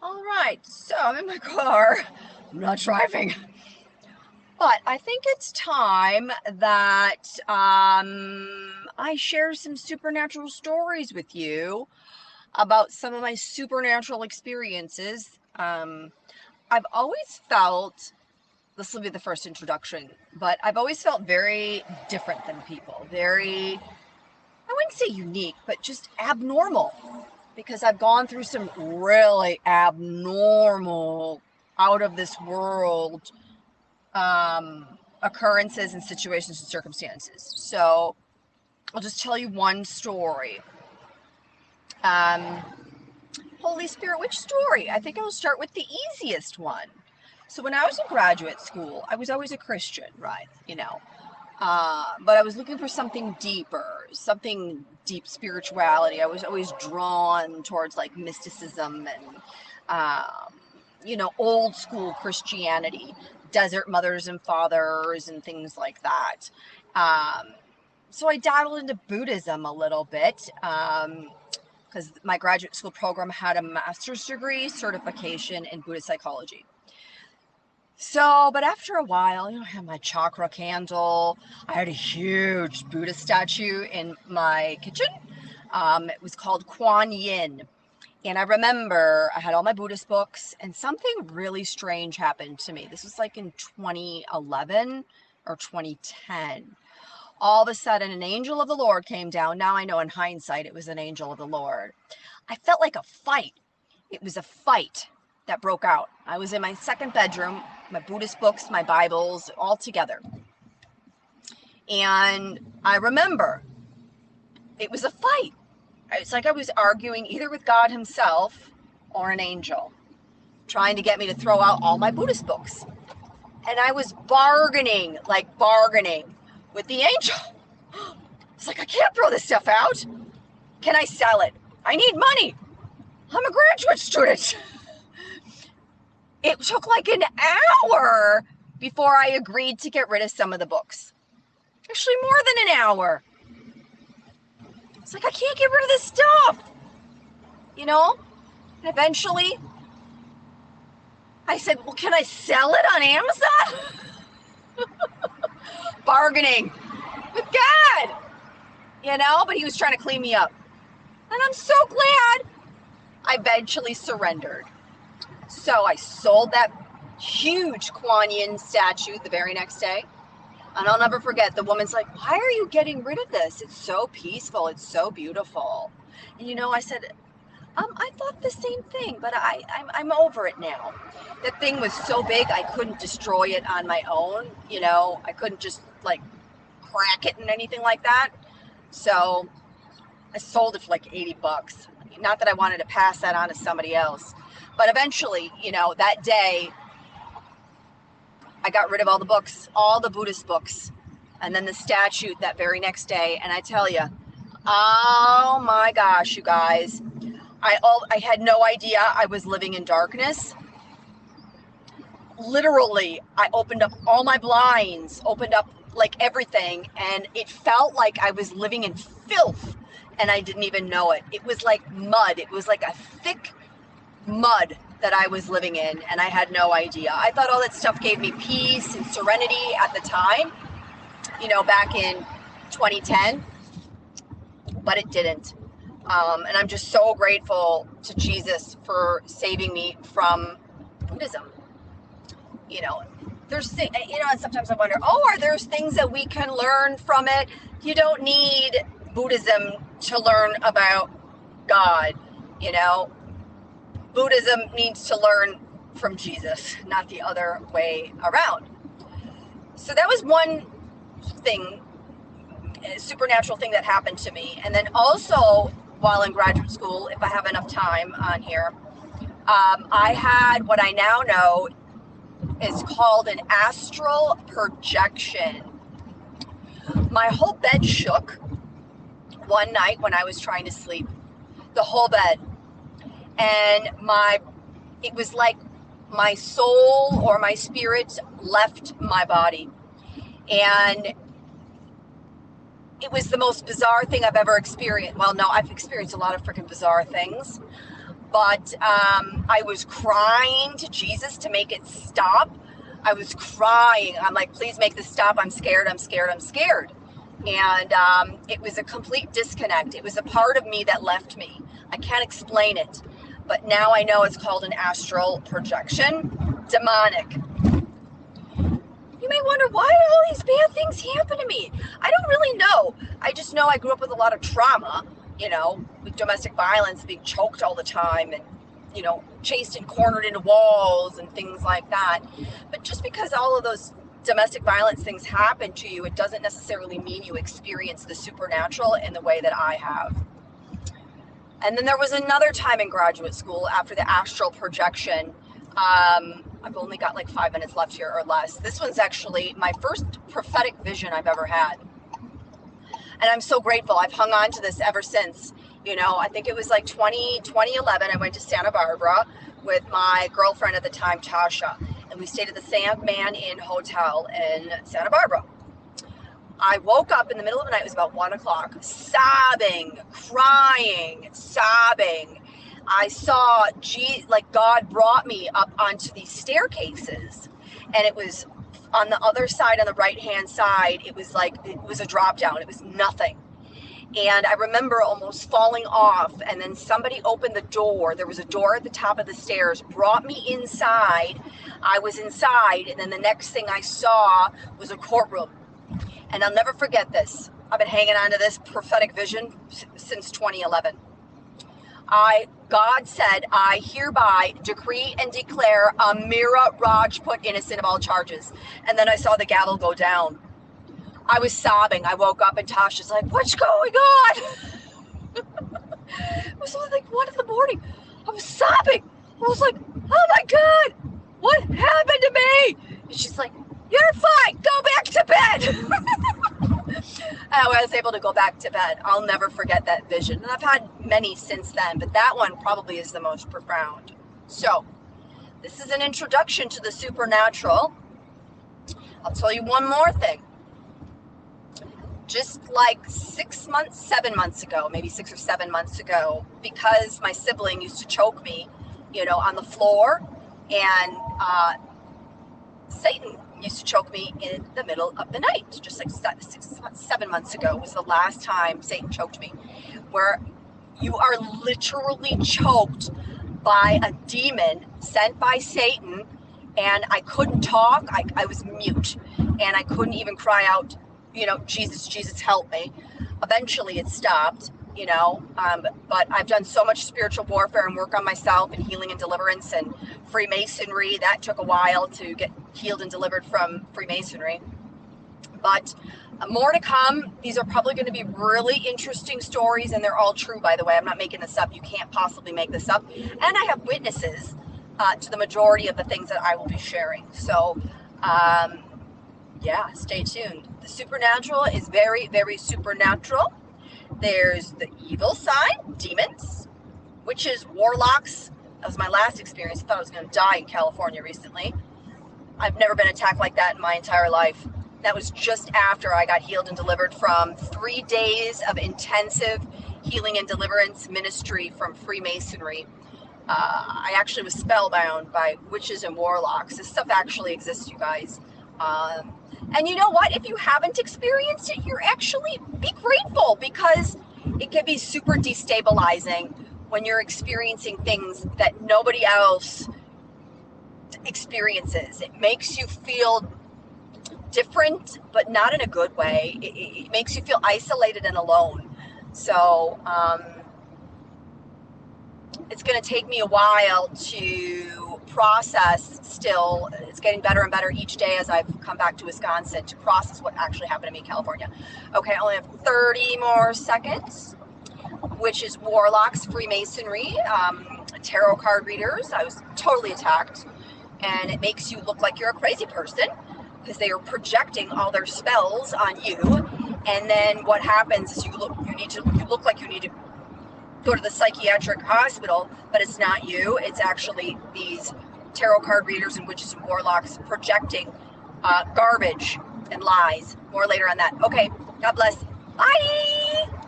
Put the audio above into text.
All right, so I'm in my car. I'm not driving. But I think it's time that I share some supernatural stories with you about some of my supernatural experiences. I've always felt, this will be the first introduction, but I've always felt very different than people. Very, I wouldn't say unique, but just abnormal. Because I've gone through some really abnormal, out of this world occurrences and situations and circumstances. So I'll just tell you one story. Um, Holy Spirit, which story? I think I'll start with the easiest one. So when I was in graduate school, I was always a Christian, right? But I was looking for something deeper, something deep spirituality. I was always drawn towards like mysticism and, old school Christianity, desert mothers and fathers and things like that. So I dabbled into Buddhism a little bit because my graduate school program had a master's degree certification in Buddhist psychology. So, but after a while, I had my chakra candle. I had a huge Buddha statue in my kitchen. It was called Kuan Yin. And I remember I had all my Buddhist books, and something really strange happened to me. This was like in 2011 or 2010. All of a sudden, an angel of the Lord came down. Now I know in hindsight it was an angel of the Lord. I felt like a fight. It was a fight that broke out. I was in my second bedroom, my Buddhist books, my Bibles, all together. And I remember it was a fight. It's like I was arguing either with God himself or an angel, trying to get me to throw out all my Buddhist books. And I was bargaining with the angel. It's like, I can't throw this stuff out. Can I sell it? I need money. I'm a graduate student. It took like an hour before I agreed to get rid of some of the books. Actually, more than an hour. It's like, I can't get rid of this stuff. And eventually, I said, well, can I sell it on Amazon? Bargaining with God. But he was trying to clean me up. And I'm so glad I eventually surrendered. So I sold that huge Kuan Yin statue the very next day. And I'll never forget, the woman's like, why are you getting rid of this? It's so peaceful. It's so beautiful. And I said, I thought the same thing, but I'm over it now. That thing was so big, I couldn't destroy it on my own. I couldn't just like crack it and anything like that. So I sold it for like $80. Not that I wanted to pass that on to somebody else. But eventually, that day, I got rid of all the books, all the Buddhist books, and then the statue that very next day. And I tell you, oh my gosh, you guys, I had no idea I was living in darkness. Literally, I opened up all my blinds, opened up like everything, and it felt like I was living in filth, and I didn't even know it. It was like mud. It was like a thick mud that I was living in, and I had no idea. I thought all that stuff gave me peace and serenity at the time, back in 2010, but it didn't. And I'm just so grateful to Jesus for saving me from Buddhism. There's, and sometimes I wonder, are there things that we can learn from it? You don't need Buddhism to learn about God, Buddhism needs to learn from Jesus, not the other way around. So that was one thing, a supernatural thing that happened to me. And then also, while in graduate school, if I have enough time on here, I had what I now know is called an astral projection. My whole bed shook one night when I was trying to sleep. The whole bed. And it was like my soul or my spirit left my body. And it was the most bizarre thing I've ever experienced. Well, no, I've experienced a lot of freaking bizarre things. But I was crying to Jesus to make it stop. I was crying. I'm like, please make this stop. I'm scared. I'm scared. I'm scared. And it was a complete disconnect. It was a part of me that left me. I can't explain it. But now I know it's called an astral projection. Demonic. You may wonder, why did all these bad things happen to me? I don't really know. I just know I grew up with a lot of trauma, with domestic violence, being choked all the time and, chased and cornered into walls and things like that. But just because all of those domestic violence things happen to you, it doesn't necessarily mean you experience the supernatural in the way that I have. And then there was another time in graduate school after the astral projection. I've only got like 5 minutes left here or less. This one's actually my first prophetic vision I've ever had. And I'm so grateful. I've hung on to this ever since. I think it was like 2011. I went to Santa Barbara with my girlfriend at the time, Tasha. And we stayed at the Sandman Inn Hotel in Santa Barbara. I woke up in the middle of the night. It was about 1 o'clock, sobbing, crying, sobbing. I saw God brought me up onto these staircases, and it was on the other side, on the right-hand side. It was a drop down. It was nothing. And I remember almost falling off, and then somebody opened the door. There was a door at the top of the stairs, brought me inside. I was inside, and then the next thing I saw was a courtroom. And I'll never forget this. I've been hanging on to this prophetic vision since 2011. God said, I hereby decree and declare Amira Rajput innocent of all charges. And then I saw the gavel go down. I was sobbing. I woke up and Tasha's like, what's going on? It was only like 1 in the morning. I was sobbing. I was like, oh my God, what happened to me? And she's like, you're fine. Go back to bed. I was able to go back to bed. I'll never forget that vision. And I've had many since then, but that one probably is the most profound. So, this is an introduction to the supernatural. I'll tell you one more thing. Just like 7 months ago, maybe 6 or 7 months ago, because my sibling used to choke me, on the floor, and Satan used to choke me in the middle of the night. Just like 7 months ago was the last time Satan choked me, where you are literally choked by a demon sent by Satan, and I couldn't talk. I was mute, and I couldn't even cry out, Jesus, Jesus, help me. Eventually it stopped, but I've done so much spiritual warfare and work on myself and healing and deliverance and Freemasonry. That took a while to get healed and delivered from Freemasonry. But more to come. These are probably going to be really interesting stories, and they're all true, by the way. I'm not making this up. You can't possibly make this up. And I have witnesses to the majority of the things that I will be sharing. So, yeah, stay tuned. The supernatural is very, very supernatural. There's the evil side, demons, witches, warlocks. That was my last experience. I thought I was going to die in California recently. I've never been attacked like that in my entire life. That was just after I got healed and delivered from 3 days of intensive healing and deliverance ministry from Freemasonry. I actually was spellbound by witches and warlocks. This stuff actually exists, you guys. And you know what? If you haven't experienced it, you're actually, be grateful, because it can be super destabilizing when you're experiencing things that nobody else experiences. It makes you feel different, but not in a good way. It makes you feel isolated and alone. So it's going to take me a while to process still. It's getting better and better each day as I've come back to Wisconsin to process what actually happened to me in California. Okay, I only have 30 more seconds, which is warlocks, Freemasonry, tarot card readers. I was totally attacked, and it makes you look like you're a crazy person because they are projecting all their spells on you. And then what happens is you look like you need to go to the psychiatric hospital, but it's not you. It's actually these tarot card readers and witches and warlocks projecting garbage and lies. More later on that. Okay, God bless. Bye!